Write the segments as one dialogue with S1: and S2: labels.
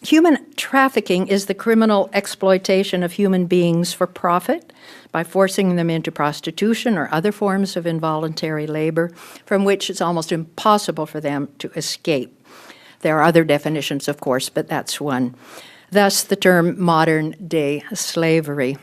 S1: Human trafficking is the criminal exploitation of human beings for profit by forcing them into prostitution or other forms of involuntary labor from which it's almost impossible for them to escape. There are other definitions, of course, but that's one. Thus, the term modern-day slavery.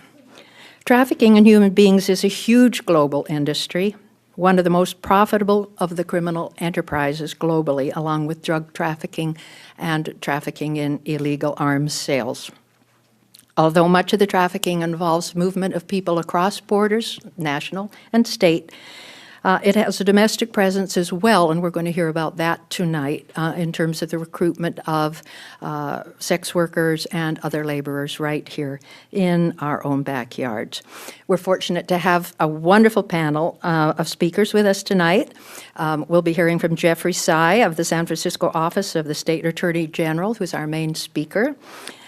S1: Trafficking in human beings is a huge global industry, one of the most profitable of the criminal enterprises globally, along with drug trafficking and trafficking in illegal arms sales. Although much of the trafficking involves movement of people across borders, national and state, it has a domestic presence as well, and we're going to hear about that tonight in terms of the recruitment of sex workers and other laborers right here in our own backyards. We're fortunate to have a wonderful panel of speakers with us tonight. We'll be hearing from Jeffrey Tsai of the San Francisco Office of the State Attorney General, who's our main speaker.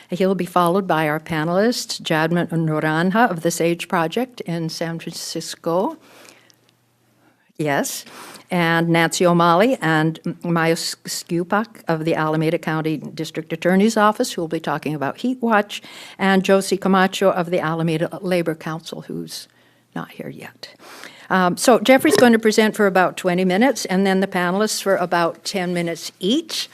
S1: He'll be followed by our panelists, Jasmine Norton of the SAGE Project in San Francisco. Yes, and Nancy O'Malley and Maya Skupak of the Alameda County District Attorney's Office, who will be talking about Heat Watch, and Josie Camacho of the Alameda Labor Council, who's not here yet. So Jeffrey's going to present for about 20 minutes, and then the panelists for about 10 minutes each.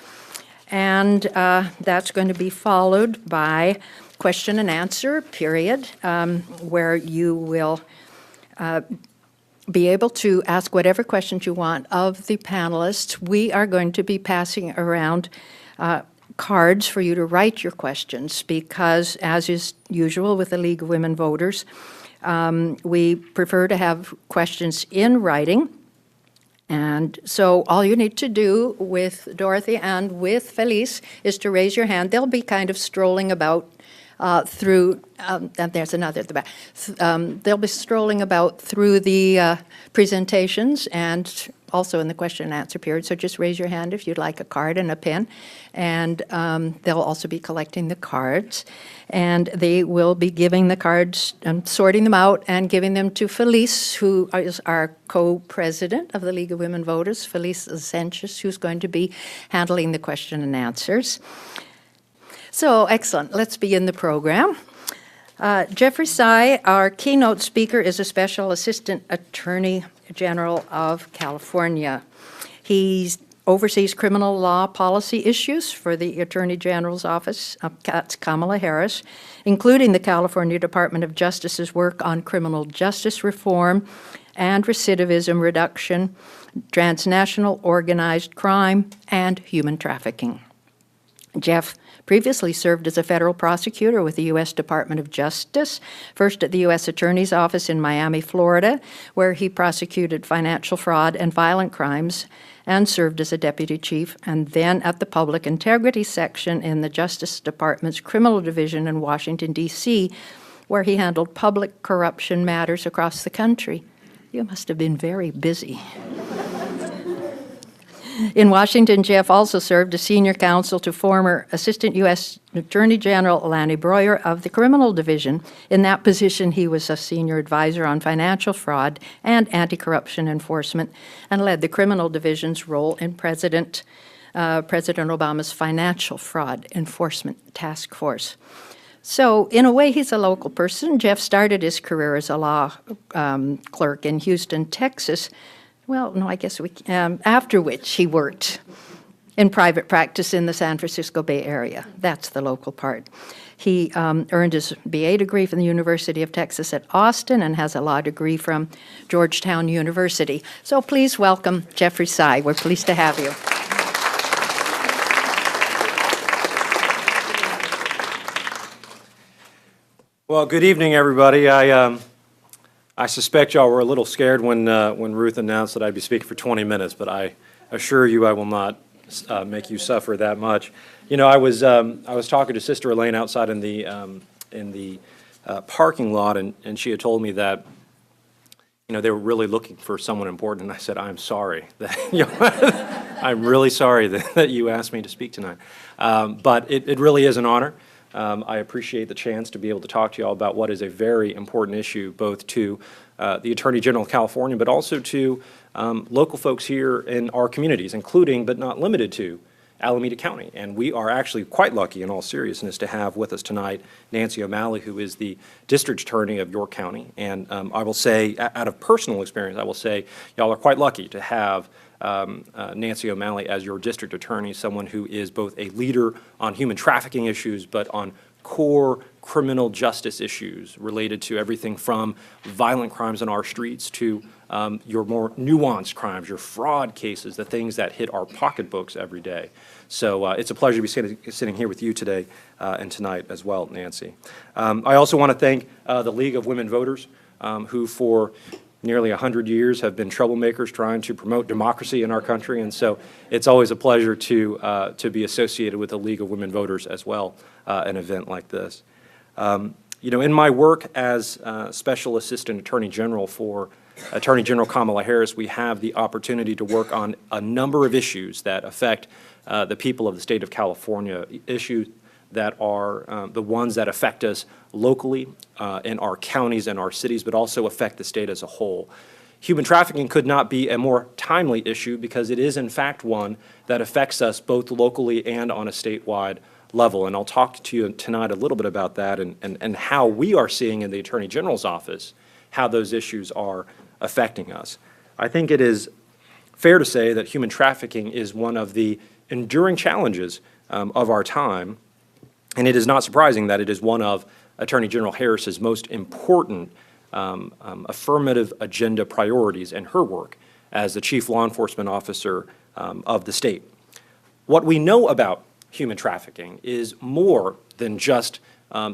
S1: And that's going to be followed by question and answer period, where you will be able to ask whatever questions you want of the panelists. We are going to be passing around cards for you to write your questions because, as is usual with the League of Women Voters, we prefer to have questions in writing. And so all you need to do with Dorothy and with Felice is to raise your hand. They'll be kind of strolling about through, and there's another at the back. They'll be strolling about through the presentations and also in the question and answer period. So just raise your hand if you'd like a card and a pen. And they'll also be collecting the cards. And they will be giving the cards, sorting them out and giving them to Felice, who is our co-president of the League of Women Voters, Felice Sanchez, who's going to be handling the question and answers. So, excellent. Let's begin the program. Jeffrey Tsai, our keynote speaker, is a Special Assistant Attorney General of California. He oversees criminal law policy issues for the Attorney General's office, that's Kamala Harris, including the California Department of Justice's work on criminal justice reform and recidivism reduction, transnational organized crime, and human trafficking. Jeff previously served as a federal prosecutor with the U.S. Department of Justice, first at the U.S. Attorney's Office in Miami, Florida, where he prosecuted financial fraud and violent crimes and served as a deputy chief, and then at the Public Integrity Section in the Justice Department's Criminal Division in Washington, D.C., where he handled public corruption matters across the country. You must have been very busy. In Washington, Jeff also served as senior counsel to former Assistant U.S. Attorney General Lanny Breuer of the Criminal Division. In that position, he was a senior advisor on financial fraud and anti-corruption enforcement and led the Criminal Division's role in President Obama's Financial Fraud Enforcement Task Force. So, in a way, he's a local person. Jeff started his career as a law clerk in Houston, Texas. Well, no, I guess after which he worked in private practice in the San Francisco Bay Area. That's the local part. He earned his BA degree from the University of Texas at Austin and has a law degree from Georgetown University. So please welcome Jeffrey Tsai. We're pleased to have you.
S2: Well, good evening, everybody. I suspect y'all were a little scared when Ruth announced that I'd be speaking for 20 minutes, but I assure you I will not make you suffer that much. You know, I was talking to Sister Elaine outside in the parking lot, and she had told me that, you know, they were really looking for someone important, and I said, I'm sorry. I'm really sorry that you asked me to speak tonight. But it really is an honor. I appreciate the chance to be able to talk to you all about what is a very important issue, both to the Attorney General of California, but also to local folks here in our communities, including but not limited to Alameda County. And we are actually quite lucky, in all seriousness, to have with us tonight Nancy O'Malley, who is the district attorney of York County. And I will say, out of personal experience, I will say y'all are quite lucky to have Nancy O'Malley as your district attorney, someone who is both a leader on human trafficking issues, but on core criminal justice issues related to everything from violent crimes on our streets to your more nuanced crimes, your fraud cases, the things that hit our pocketbooks every day. So it's a pleasure to be sitting here with you today and tonight as well, Nancy. I also want to thank the League of Women Voters, who for nearly 100 years have been troublemakers trying to promote democracy in our country, and so it's always a pleasure to be associated with the League of Women Voters as well, an event like this. You know, in my work as Special Assistant Attorney General for Attorney General Kamala Harris, we have the opportunity to work on a number of issues that affect the people of the state of California, issues that are the ones that affect us locally in our counties and our cities, but also affect the state as a whole. Human trafficking could not be a more timely issue because it is in fact one that affects us both locally and on a statewide level. And I'll talk to you tonight a little bit about that and how we are seeing in the Attorney General's office how those issues are affecting us. I think it is fair to say that human trafficking is one of the enduring challenges of our time. And it is not surprising that it is one of Attorney General Harris's most important affirmative agenda priorities in her work as the Chief Law Enforcement Officer of the state. What we know about human trafficking is more than just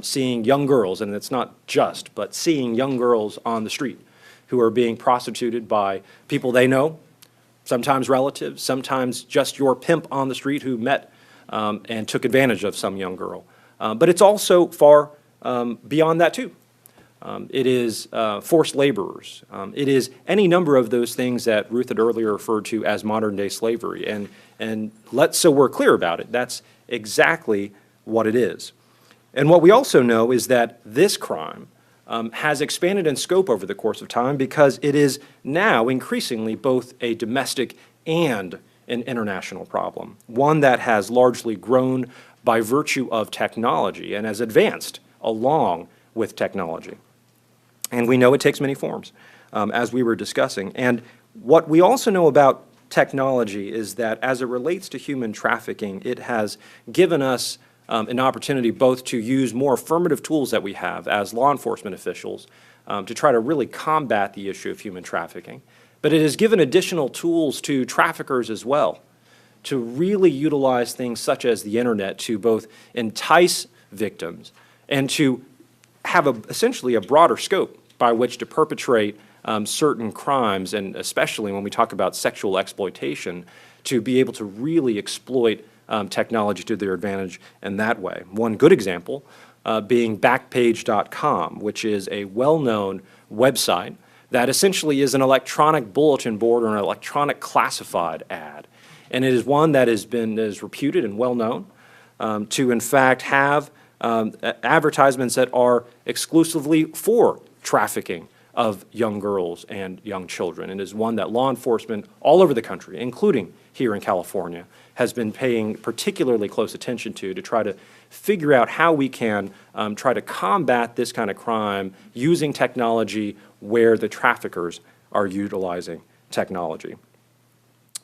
S2: seeing young girls, and it's not just, but seeing young girls on the street who are being prostituted by people they know, sometimes relatives, sometimes just your pimp on the street who met and took advantage of some young girl. But it's also far beyond that too. It is forced laborers. It is any number of those things that Ruth had earlier referred to as modern-day slavery. And so we're clear about it, that's exactly what it is. And what we also know is that this crime has expanded in scope over the course of time because it is now increasingly both a domestic and an international problem, one that has largely grown by virtue of technology and has advanced along with technology. And we know it takes many forms, as we were discussing. And what we also know about technology is that as it relates to human trafficking, it has given us an opportunity both to use more affirmative tools that we have as law enforcement officials to try to really combat the issue of human trafficking. But it has given additional tools to traffickers as well to really utilize things such as the internet to both entice victims and to have essentially a broader scope by which to perpetrate certain crimes, and especially when we talk about sexual exploitation, to be able to really exploit technology to their advantage in that way. One good example being Backpage.com, which is a well-known website that essentially is an electronic bulletin board or an electronic classified ad. And it is one that is reputed and well-known to, in fact, have advertisements that are exclusively for trafficking of young girls and young children. And is one that law enforcement all over the country, including here in California, has been paying particularly close attention to try to figure out how we can try to combat this kind of crime using technology where the traffickers are utilizing technology.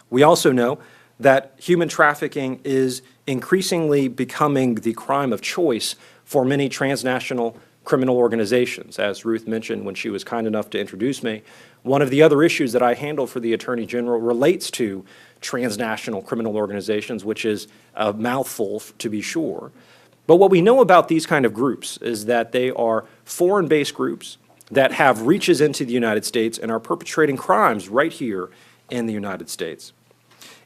S2: We also know that human trafficking is increasingly becoming the crime of choice for many transnational criminal organizations. As Ruth mentioned when she was kind enough to introduce me, one of the other issues that I handle for the Attorney General relates to transnational criminal organizations, which is a mouthful to be sure. But what we know about these kind of groups is that they are foreign-based groups that have reaches into the United States and are perpetrating crimes right here in the United States.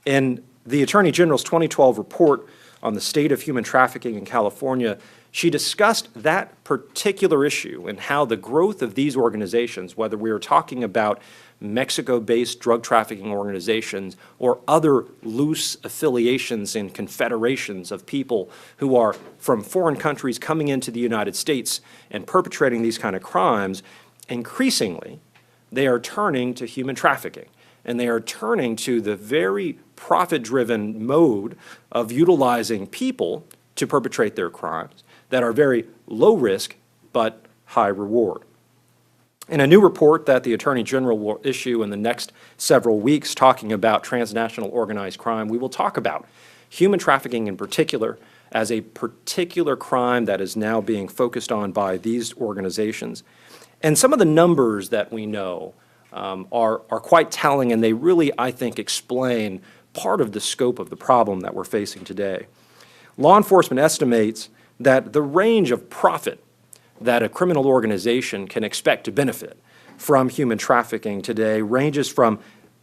S2: In the Attorney General's 2012 report on the state of human trafficking in California, she discussed that particular issue and how the growth of these organizations, whether we are talking about Mexico-based drug trafficking organizations or other loose affiliations and confederations of people who are from foreign countries coming into the United States and perpetrating these kind of crimes, increasingly they are turning to human trafficking. and they are turning to the very profit-driven mode of utilizing people to perpetrate their crimes that are very low risk but high reward. In a new report that the Attorney General will issue in the next several weeks talking about transnational organized crime, we will talk about human trafficking in particular as a particular crime that is now being focused on by these organizations. And some of the numbers that we know are quite telling, and they really, I think, explain part of the scope of the problem that we're facing today. Law enforcement estimates that the range of profit that a criminal organization can expect to benefit from human trafficking today ranges from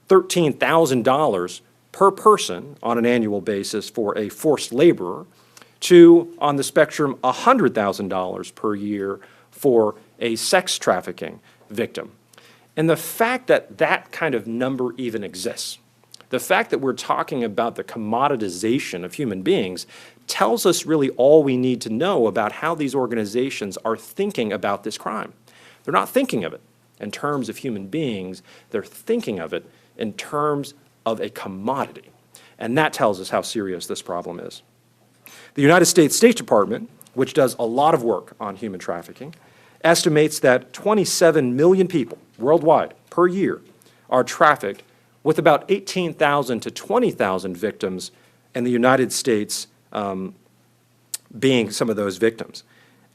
S2: $13,000 per person on an annual basis for a forced laborer to, on the spectrum, $100,000 per year for a sex trafficking victim. And the fact that that kind of number even exists, the fact that we're talking about the commoditization of human beings tells us really all we need to know about how these organizations are thinking about this crime. They're not thinking of it in terms of human beings, they're thinking of it in terms of a commodity. And that tells us how serious this problem is. The United States State Department, which does a lot of work on human trafficking, estimates that 27 million people worldwide per year are trafficked, with about 18,000 to 20,000 victims in the United States being some of those victims.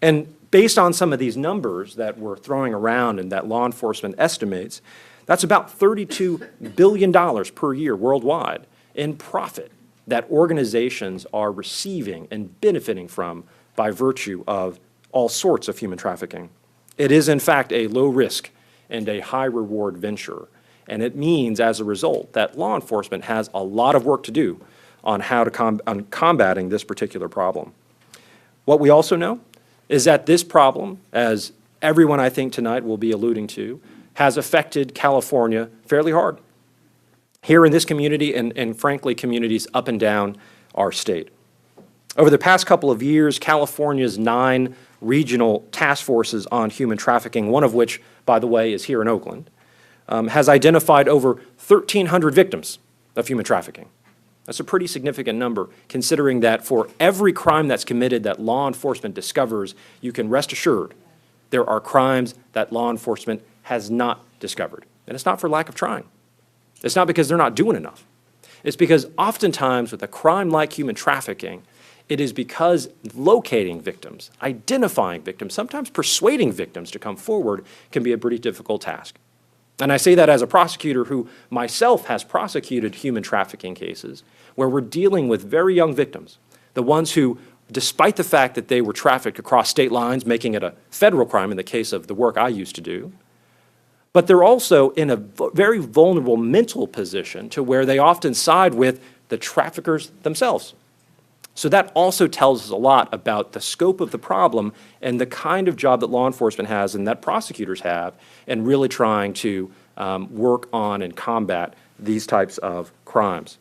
S2: And based on some of these numbers that we're throwing around and that law enforcement estimates, that's about $32 billion per year worldwide in profit that organizations are receiving and benefiting from by virtue of all sorts of human trafficking. It is, in fact, a low risk and a high reward venture. And it means, as a result, that law enforcement has a lot of work to do on how to combating this particular problem. What we also know is that this problem, as everyone I think tonight will be alluding to, has affected California fairly hard. Here in this community and frankly communities up and down our state. Over the past couple of years, California's 9 regional task forces on human trafficking, one of which, by the way, is here in Oakland, has identified over 1,300 victims of human trafficking. That's a pretty significant number, considering that for every crime that's committed that law enforcement discovers, you can rest assured there are crimes that law enforcement has not discovered. And it's not for lack of trying. It's not because they're not doing enough. It's because oftentimes with a crime like human trafficking, it is because locating victims, identifying victims, sometimes persuading victims to come forward can be a pretty difficult task. And I say that as a prosecutor who myself has prosecuted human trafficking cases where we're dealing with very young victims, the ones who, despite the fact that they were trafficked across state lines, making it a federal crime in the case of the work I used to do, but they're also in a very vulnerable mental position to where they often side with the traffickers themselves. So that also tells us a lot about the scope of the problem and the kind of job that law enforcement has and that prosecutors have in really trying to work on and combat these types of crimes.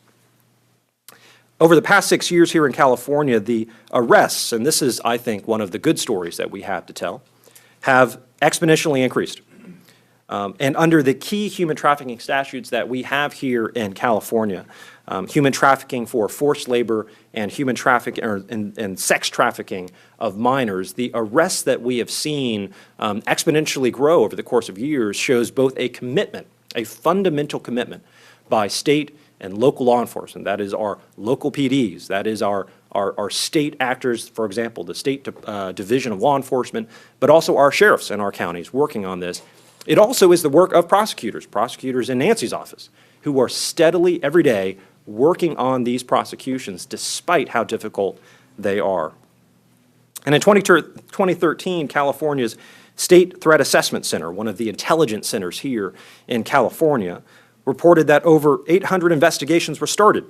S2: Over the past 6 years here in California, the arrests, and this is, I think, one of the good stories that we have to tell, have exponentially increased. And under the key human trafficking statutes that we have here in California, human trafficking for forced labor and human trafficking and sex trafficking of minors, the arrests that we have seen exponentially grow over the course of years shows both a commitment, a fundamental commitment by state and local law enforcement. That is our local PDs, that is our state actors, for example, the state division of law enforcement, but also our sheriffs in our counties working on this. It also is the work of prosecutors in Nancy's office, who are steadily every day working on these prosecutions despite how difficult they are. And in 2013, California's State Threat Assessment Center, one of the intelligence centers here in California, reported that over 800 investigations were started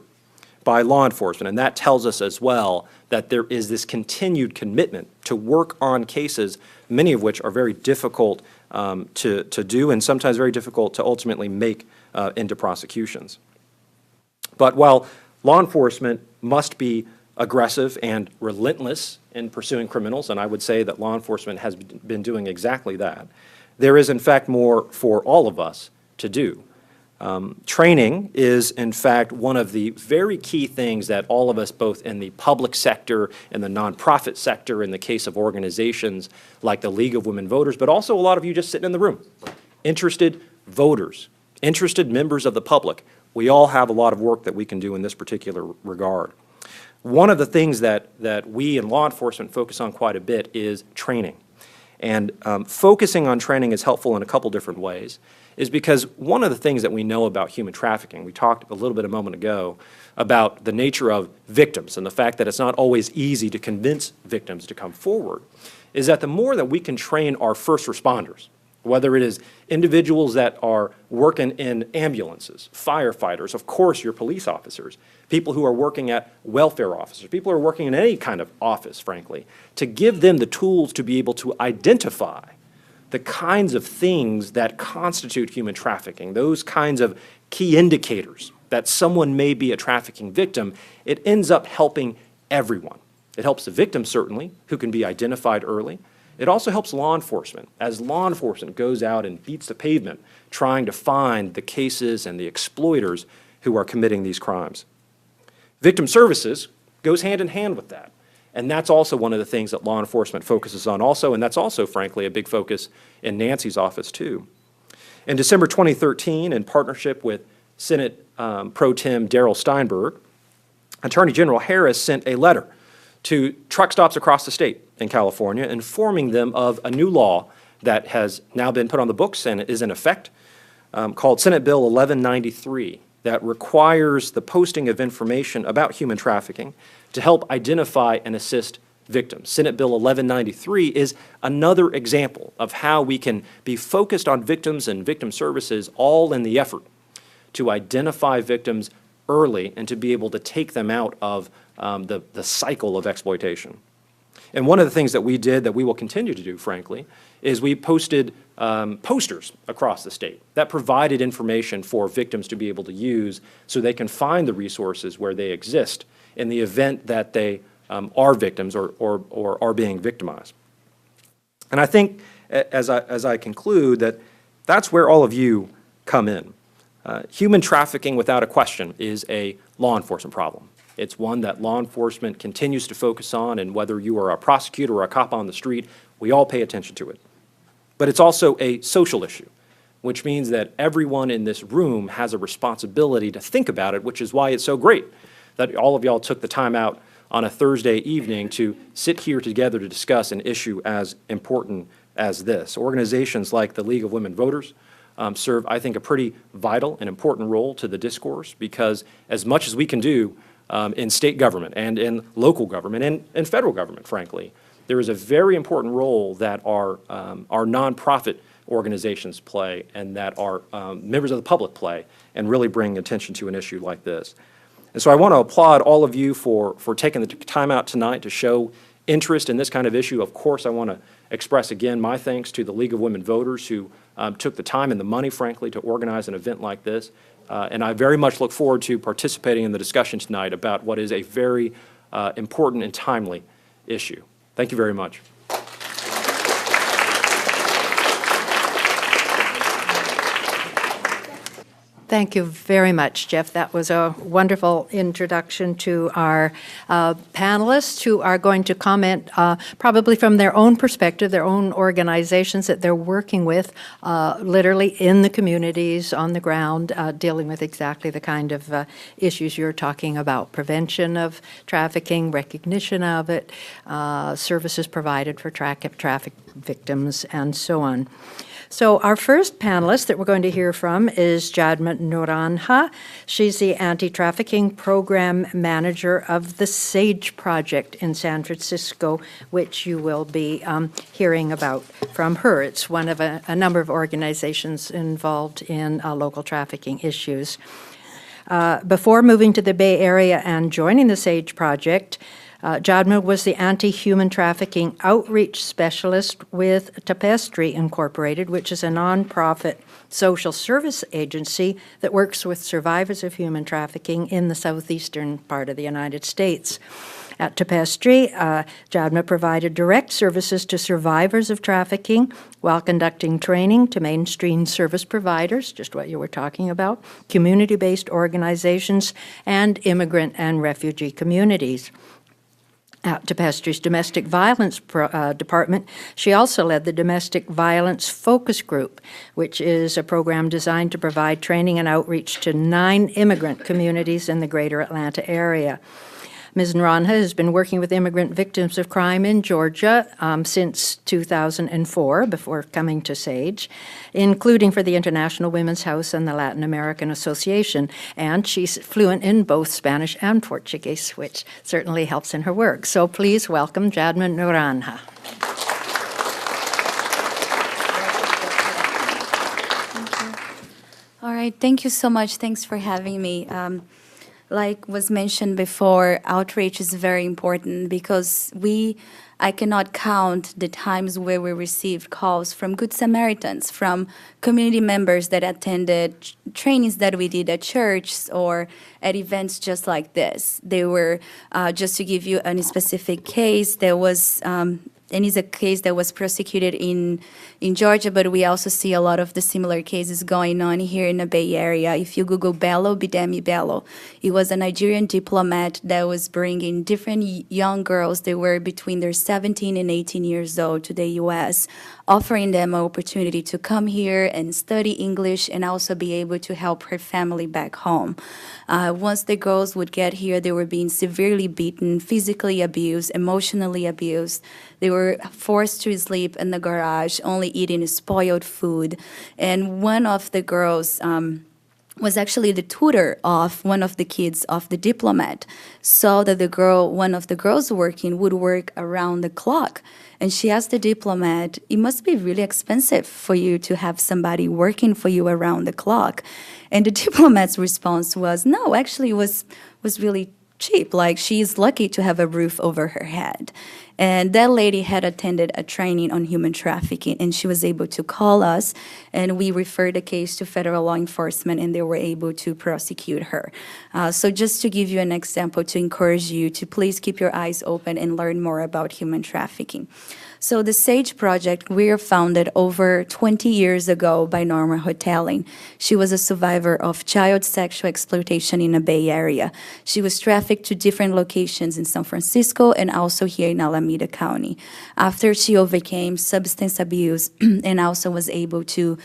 S2: by law enforcement, and that tells us as well that there is this continued commitment to work on cases, many of which are very difficult to do and sometimes very difficult to ultimately make into prosecutions. But while law enforcement must be aggressive and relentless in pursuing criminals, and I would say that law enforcement has been doing exactly that, there is in fact more for all of us to do. Training is, in fact, one of the very key things that all of us, both in the public sector and the nonprofit sector, in the case of organizations like the League of Women Voters, but also a lot of you just sitting in the room, interested voters, interested members of the public, we all have a lot of work that we can do in this particular regard. One of the things that we in law enforcement focus on quite a bit is training. And focusing on training is helpful in a couple different ways, is because one of the things that we know about human trafficking, we talked a little bit a moment ago about the nature of victims and the fact that it's not always easy to convince victims to come forward, is that the more that we can train our first responders, whether it is individuals that are working in ambulances, firefighters, of course your police officers, people who are working at welfare officers, people who are working in any kind of office, frankly, to give them the tools to be able to identify the kinds of things that constitute human trafficking, those kinds of key indicators that someone may be a trafficking victim, it ends up helping everyone. It helps the victim, certainly, who can be identified early. It also helps law enforcement, as law enforcement goes out and beats the pavement trying to find the cases and the exploiters who are committing these crimes. Victim services goes hand in hand with that. And that's also one of the things that law enforcement focuses on also, and that's also, frankly, a big focus in Nancy's office, too. In December 2013, in partnership with Senate Pro Tem Darrell Steinberg, Attorney General Harris sent a letter to truck stops across the state in California, informing them of a new law that has now been put on the books and is in effect, called Senate Bill 1193, that requires the posting of information about human trafficking to help identify and assist victims. Senate Bill 1193 is another example of how we can be focused on victims and victim services, all in the effort to identify victims early and to be able to take them out of the cycle of exploitation. And one of the things that we did, that we will continue to do, frankly, is we posted posters across the state that provided information for victims to be able to use so they can find the resources where they exist in the event that they are victims or are being victimized. And I think, as I conclude, that that's where all of you come in. Human trafficking, without a question, is a law enforcement problem. It's one that law enforcement continues to focus on, and whether you are a prosecutor or a cop on the street, we all pay attention to it. But it's also a social issue, which means that everyone in this room has a responsibility to think about it, which is why it's so great that all of y'all took the time out on a Thursday evening to sit here together to discuss an issue as important as this. Organizations like the League of Women Voters serve, I think, a pretty vital and important role to the discourse, because as much as we can do in state government and in local government and federal government, frankly, there is a very important role that our nonprofit organizations play and that our members of the public play, and really bring attention to an issue like this. And so I want to applaud all of you for taking the time out tonight to show interest in this kind of issue. Of course, I want to express again my thanks to the League of Women Voters, who took the time and the money, frankly, to organize an event like this. And I very much look forward to participating in the discussion tonight about what is a very important and timely issue. Thank you very much.
S1: Thank you very much, Jeff. That was a wonderful introduction to our panelists, who are going to comment probably from their own perspective, their own organizations that they're working with, literally in the communities, on the ground, dealing with exactly the kind of issues you're talking about: prevention of trafficking, recognition of it, services provided for traffic victims, and so on. So our first panelist that we're going to hear from is Jasmine Norton. She's the Anti-Trafficking Program Manager of the SAGE Project in San Francisco, which you will be hearing about from her. It's one of a number of organizations involved in local trafficking issues. Before moving to the Bay Area and joining the SAGE Project, Jasmine was the anti-human trafficking outreach specialist with Tapestry Incorporated, which is a nonprofit social service agency that works with survivors of human trafficking in the southeastern part of the United States. At Tapestry, JADMA provided direct services to survivors of trafficking while conducting training to mainstream service providers, just what you were talking about, community-based organizations, and immigrant and refugee communities. At Tapestry's Domestic Violence Department, she also led the Domestic Violence Focus Group, which is a program designed to provide training and outreach to 9 immigrant communities in the greater Atlanta area. Ms. Naranja has been working with immigrant victims of crime in Georgia since 2004, before coming to SAGE, including for the International Women's House and the Latin American Association. And she's fluent in both Spanish and Portuguese, which certainly helps in her work. So please welcome Jasmine Norton.
S3: All right, thank you so much. Thanks for having me. Like was mentioned before, outreach is very important because I cannot count the times where we received calls from Good Samaritans, from community members that attended trainings that we did at church or at events just like this. They were, just to give you a specific case, there was, and it's a case that was prosecuted in Georgia, but we also see a lot of the similar cases going on here in the Bay Area. If you Google Bello, Bidemi Bello, it was a Nigerian diplomat that was bringing different young girls, they were between their 17 and 18 years old, to the U.S., offering them an opportunity to come here and study English and also be able to help her family back home. Once the girls would get here, they were being severely beaten, physically abused, emotionally abused. They were forced to sleep in the garage, only eating spoiled food. And one of the girls was actually the tutor of one of the kids of the diplomat, saw that one of the girls working would work around the clock. And she asked the diplomat, it must be really expensive for you to have somebody working for you around the clock. And the diplomat's response was, no, actually it was really cheap. Like, she's lucky to have a roof over her head. And that lady had attended a training on human trafficking, and she was able to call us, and we referred the case to federal law enforcement, and they were able to prosecute her. So just to give you an example, to encourage you to please keep your eyes open and learn more about human trafficking. So the SAGE project, we were founded over 20 years ago by Norma Hotelling. She was a survivor of child sexual exploitation in the Bay Area. She was trafficked to different locations in San Francisco and also here in Alameda County. After she overcame substance abuse and also was able to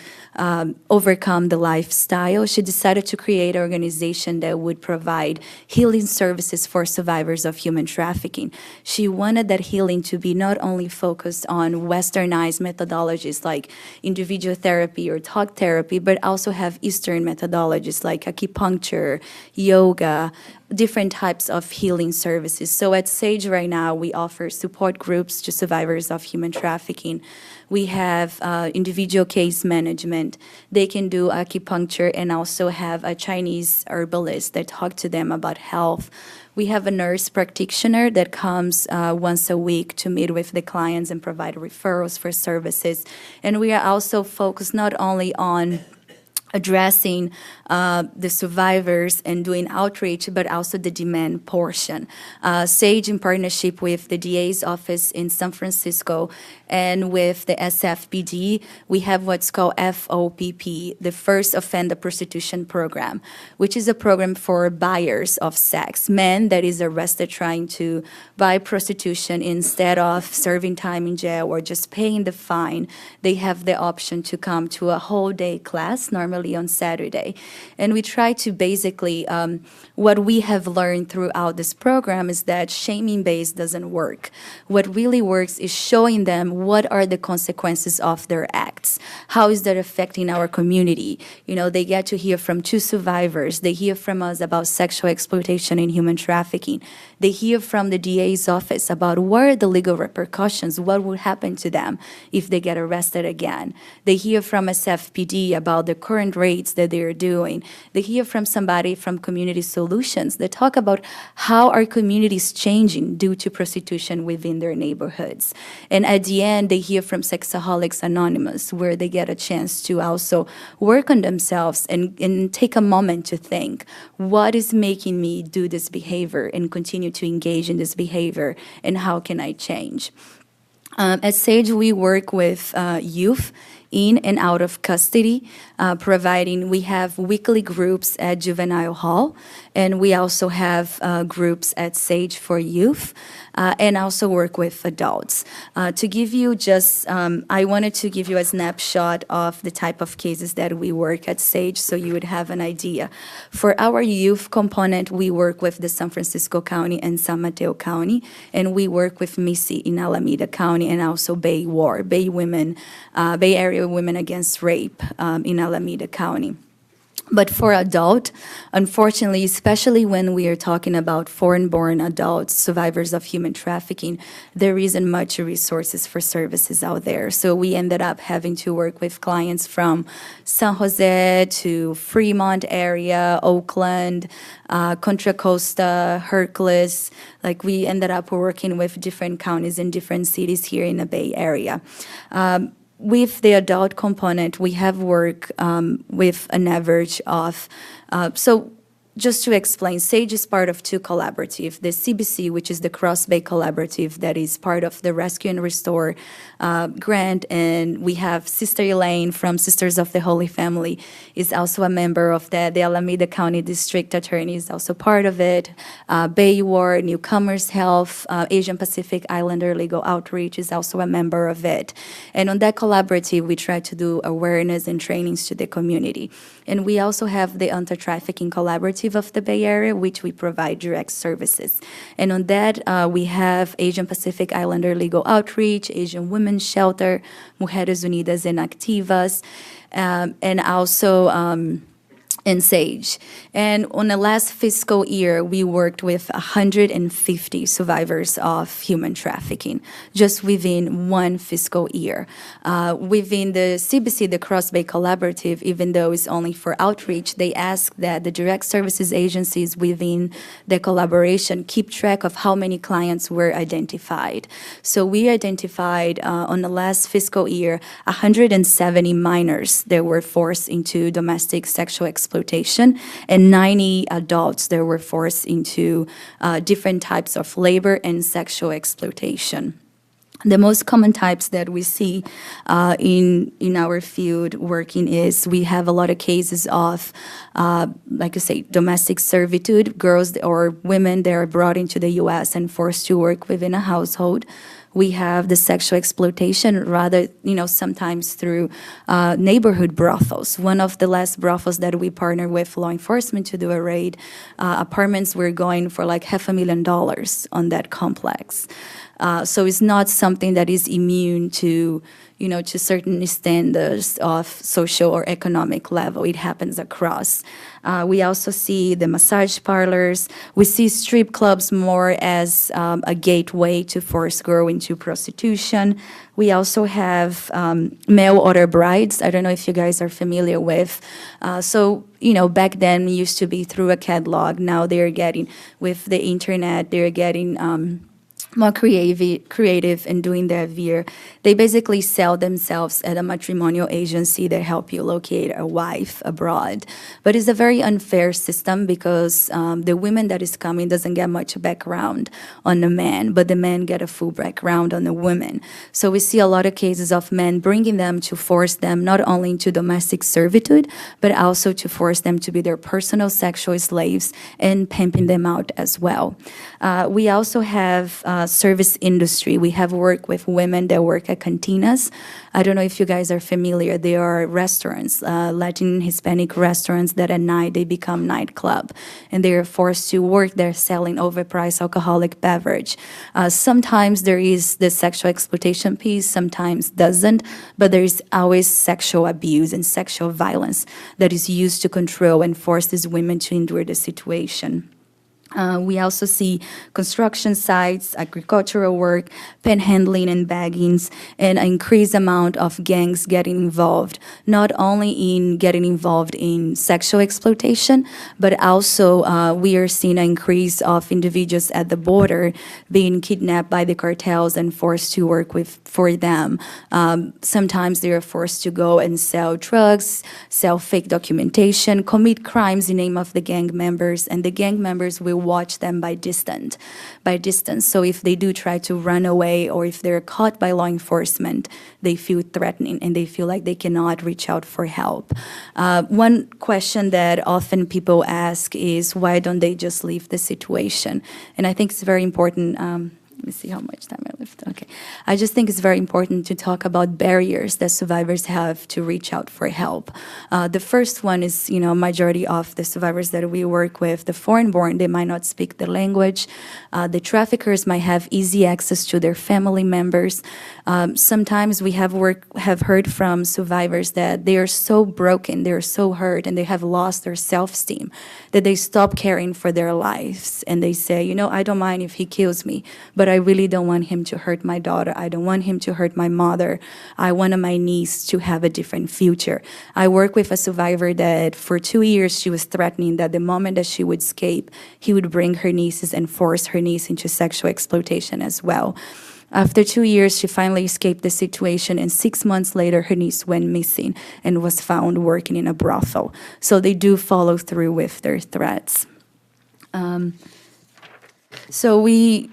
S3: overcome the lifestyle, she decided to create an organization that would provide healing services for survivors of human trafficking. She wanted that healing to be not only focused on westernized methodologies like individual therapy or talk therapy, but also have Eastern methodologies like acupuncture, yoga, different types of healing services. So at SAGE right now, we offer support groups to survivors of human trafficking. We have individual case management. They can do acupuncture and also have a Chinese herbalist that talk to them about health. We have a nurse practitioner that comes once a week to meet with the clients and provide referrals for services. And we are also focused not only on addressing the survivors and doing outreach, but also the demand portion. SAGE, in partnership with the DA's office in San Francisco and with the SFPD, we have what's called FOPP, the First Offender Prostitution Program, which is a program for buyers of sex, men that is arrested trying to buy prostitution. Instead of serving time in jail or just paying the fine, they have the option to come to a whole day class, normally on Saturday. And we try to basically, what we have learned throughout this program is that shaming-based doesn't work. What really works is showing them what are the consequences of their acts. How is that affecting our community? You know, they get to hear from 2 survivors. They hear from us about sexual exploitation and human trafficking. They hear from the DA's office about what are the legal repercussions, what would happen to them if they get arrested again. They hear from SFPD about the current different raids that they are doing. They hear from somebody from Community Solutions that talk about how our communities changing due to prostitution within their neighborhoods. And at the end, they hear from Sexaholics Anonymous, where they get a chance to also work on themselves and take a moment to think, what is making me do this behavior and continue to engage in this behavior, and how can I change? At SAGE, we work with youth in and out of custody, we have weekly groups at Juvenile Hall, and we also have groups at SAGE for youth, and also work with adults. To give you just, I wanted to give you a snapshot of the type of cases that we work at SAGE so you would have an idea. For our youth component, we work with the San Francisco County and San Mateo County, and we work with Missy in Alameda County, and also Bay Area Women Against Rape in Alameda County. But for adult, unfortunately, especially when we are talking about foreign-born adults, survivors of human trafficking, there isn't much resources for services out there. So we ended up having to work with clients from San Jose to Fremont area, Oakland, Contra Costa, Hercules. Like, we ended up working with different counties and different cities here in the Bay Area. With the adult component, we have worked with an average of, just to explain, SAGE is part of two collaboratives. The CBC, which is the Cross Bay Collaborative, that is part of the Rescue and Restore grant, and we have Sister Elaine from Sisters of the Holy Family is also a member of that. The Alameda County District Attorney is also part of it. Bay War, Newcomers Health, Asian Pacific Islander Legal Outreach is also a member of it. And on that collaborative, we try to do awareness and trainings to the community. And we also have the Anti-Trafficking Collaborative of the Bay Area, which we provide direct services. And on that, we have Asian Pacific Islander Legal Outreach, Asian Women's Shelter, Mujeres Unidas en Activas, and also in SAGE. And on the last fiscal year, we worked with 150 survivors of human trafficking, just within one fiscal year. Within the CBC, the Cross Bay Collaborative, even though it's only for outreach, they ask that the direct services agencies within the collaboration keep track of how many clients were identified. So we identified on the last fiscal year 170 minors that were forced into domestic sexual exploitation, and 90 adults that were forced into different types of labor and sexual exploitation. The most common types that we see in our field working is we have a lot of cases of, like I say, domestic servitude, girls or women that are brought into the U.S. and forced to work within a household. We have the sexual exploitation, rather, sometimes through neighborhood brothels. One of the last brothels that we partnered with law enforcement to do a raid, apartments were going for like $500,000 on that complex. So it's not something that is immune to, to certain standards of social or economic level. It happens across. We also see the massage parlors. We see strip clubs more as a gateway to force girls into prostitution. We also have mail order brides. I don't know if you guys are familiar with. Back then it used to be through a catalog. Now they're getting, with the internet, they're getting more creative in doing their via. They basically sell themselves at a matrimonial agency that help you locate a wife abroad. But it's a very unfair system because the woman that is coming doesn't get much background on the man, but the men get a full background on the women. So we see a lot of cases of men bringing them to force them not only into domestic servitude, but also to force them to be their personal sexual slaves and pimping them out as well. We also have service industry. We have worked with women that work at cantinas. I don't know if you guys are familiar. There are restaurants, Latin Hispanic restaurants that at night they become nightclub, and they are forced to work there selling overpriced alcoholic beverage. Sometimes there is the sexual exploitation piece, sometimes doesn't, but there is always sexual abuse and sexual violence that is used to control and force these women to endure the situation. We also see construction sites, agricultural work, panhandling and baggings, and an increased amount of gangs getting involved, not only in getting involved in sexual exploitation, but also we are seeing an increase of individuals at the border being kidnapped by the cartels and forced to work for them. Sometimes they are forced to go and sell drugs, sell fake documentation, commit crimes in name of the gang members, and the gang members will watch them by distance. So if they do try to run away or if they're caught by law enforcement, they feel threatening and they feel like they cannot reach out for help. One question that often people ask is, why don't they just leave the situation? And I think it's very important. Let me see how much time I left. Okay. I just think it's very important to talk about barriers that survivors have to reach out for help. The first one is, majority of the survivors that we work with, the foreign-born, they might not speak the language. The traffickers might have easy access to their family members. Sometimes we have heard from survivors that they are so broken, they are so hurt, and they have lost their self-esteem that they stop caring for their lives. And they say, I don't mind if he kills me, but I really don't want him to hurt my daughter. I don't want him to hurt my mother. I want my niece to have a different future. I work with a survivor that for 2 years she was threatening that the moment that she would escape, he would bring her nieces and force her niece into sexual exploitation as well. After 2 years, she finally escaped the situation, and 6 months later, her niece went missing and was found working in a brothel. So they do follow through with their threats. So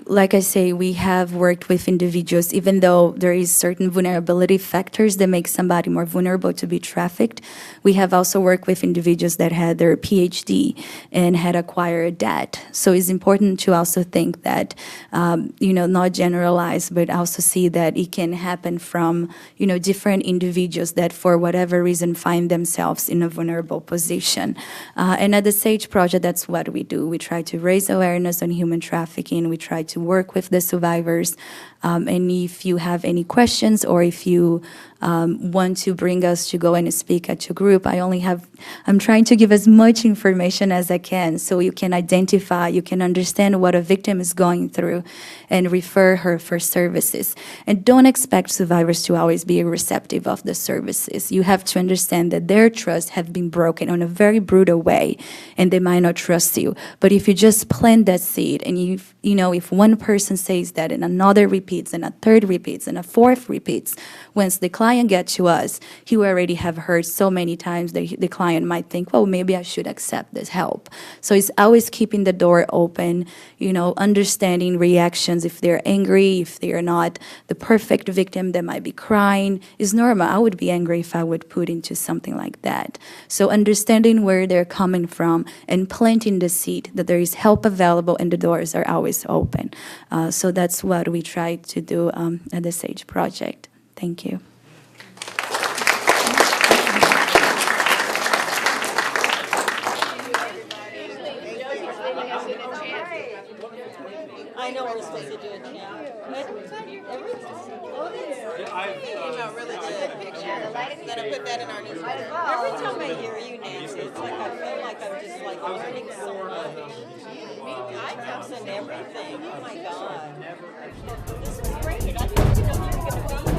S3: like I say, we have worked with individuals, even though there is certain vulnerability factors that make somebody more vulnerable to be trafficked. We have also worked with individuals that had their PhD and had acquired debt. So it's important to also think that, not generalize, but also see that it can happen from, different individuals that for whatever reason find themselves in a vulnerable position. And at the SAGE project, that's what we do. We try to raise awareness on human trafficking. We try to work with the survivors. And if you have any questions or if you want to bring us to go and speak at your group, I'm trying to give as much information as I can so you can identify, you can understand what a victim is going through and refer her for services. And don't expect survivors to always be receptive of the services. You have to understand that their trust have been broken in a very brutal way and they might not trust you. But if you just plant that seed and if one person says that and another repeats and a third repeats and a fourth repeats, once the client gets to us, he already have heard so many times that the client might think, well, maybe I should accept this help. So it's always keeping the door open, understanding reactions. If they're angry, if they are not the perfect victim, they might be crying. It's normal. I would be angry if I would put into something like that. So understanding where they're coming from and planting the seed that there is help available and the doors are always open. So that's what we try to do at the SAGE project. Thank you.
S4: I know we're supposed to do a chant. Came out really good. Gonna put that in our newsletter. Every time I hear you, Nancy, it's like I feel like I'm just like learning so much. I send everything. Oh my God. This is great. I didn't know you were gonna be